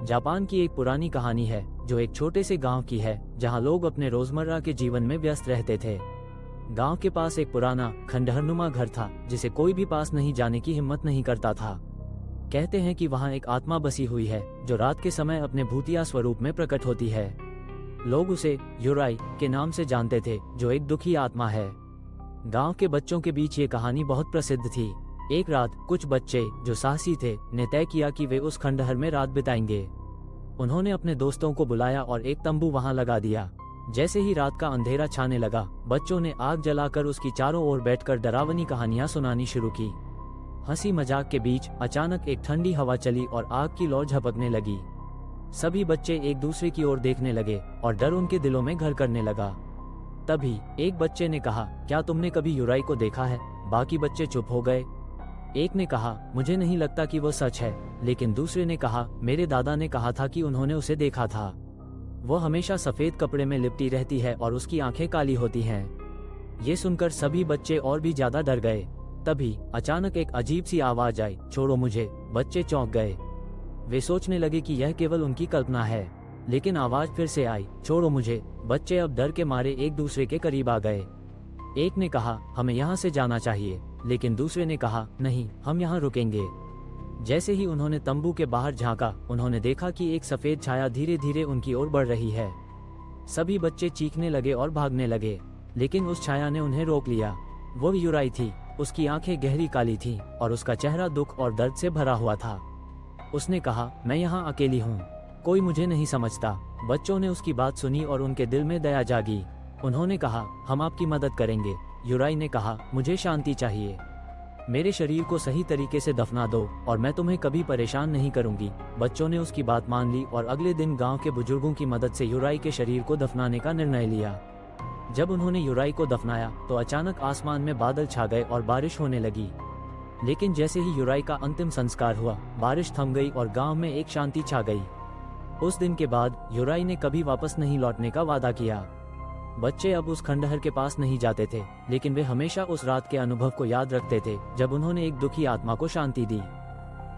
Japan की एक पुरानी कहानी है जो एक छोटे से गांव की है जहां लोग अपने रोजमर्रा के जीवन में व्यस्त रहते थे। गांव के पास एक पुराना खंडहरनुमा घर था जिसे कोई भी पास नहीं जाने की हिम्मत नहीं करता था। कहते हैं कि वहां एक आत्मा बसी हुई है जो रात के समय अपने भूतिया स्वरूप में प्रकट होती है। लोग उसे युराई के नाम से जानते थे जो एक दुखी आत्मा है। गांव के बच्चों के बीच ये कहानी बहुत प्रसिद्ध थी। एक रात कुछ बच्चे जो साहसी थे ने तय किया कि वे उस खंडहर में रात बिताएंगे। उन्होंने अपने दोस्तों को बुलाया और एक तंबू वहां लगा दिया। जैसे ही रात का अंधेरा छाने लगा, बच्चों ने आग जलाकर उसकी चारों ओर बैठकर डरावनी कहानियां सुनानी शुरू की। हंसी मजाक के बीच अचानक एक ठंडी हवा चली और आग की लौ झपकने लगी। सभी बच्चे एक दूसरे की ओर देखने लगे और डर उनके दिलों में घर करने लगा। तभी एक बच्चे ने कहा, क्या तुमने कभी युराई को देखा है? बाकी बच्चे चुप हो गए। एक ने कहा, मुझे नहीं लगता कि वो सच है, लेकिन दूसरे ने कहा, मेरे दादा ने कहा था कि उन्होंने उसे देखा था। वो हमेशा सफेद कपड़े में लिपटी रहती है और उसकी आंखें काली होती हैं। ये सुनकर सभी बच्चे और भी ज्यादा डर गए। तभी अचानक एक अजीब सी आवाज आई, छोड़ो मुझे। बच्चे चौंक गए। वे सोचने लगे कि यह केवल उनकी कल्पना है, लेकिन आवाज फिर से आई, छोड़ो मुझे। बच्चे अब डर के मारे एक दूसरे के करीब आ गए। एक ने कहा, हमें यहाँ से जाना चाहिए, लेकिन दूसरे ने कहा, नहीं, हम यहाँ रुकेंगे। जैसे ही उन्होंने तंबू के बाहर झांका, उन्होंने देखा कि एक सफेद छाया धीरे धीरे उनकी ओर बढ़ रही है। सभी बच्चे चीखने लगे और भागने लगे, लेकिन उस छाया ने उन्हें रोक लिया। वो युराई थी। उसकी आंखें गहरी काली थीं और उसका चेहरा दुख और दर्द से भरा हुआ था। उसने कहा, मैं यहाँ अकेली हूँ, कोई मुझे नहीं समझता। बच्चों ने उसकी बात सुनी और उनके दिल में दया जागी। उन्होंने कहा, हम आपकी मदद करेंगे। युराई ने कहा, मुझे शांति चाहिए। मेरे शरीर को सही तरीके से दफना दो और मैं तुम्हें कभी परेशान नहीं करूंगी। बच्चों ने उसकी बात मान ली और अगले दिन गांव के बुजुर्गों की मदद से युराई के शरीर को दफनाने का निर्णय लिया। जब उन्होंने युराई को दफनाया तो अचानक आसमान में बादल छा गए और बारिश होने लगी। लेकिन जैसे ही युराई का अंतिम संस्कार हुआ, बारिश थम गई और गाँव में एक शांति छा गई। उस दिन के बाद युराई ने कभी वापस नहीं लौटने का वादा किया। बच्चे अब उस खंडहर के पास नहीं जाते थे, लेकिन वे हमेशा उस रात के अनुभव को याद रखते थे जब उन्होंने एक दुखी आत्मा को शांति दी।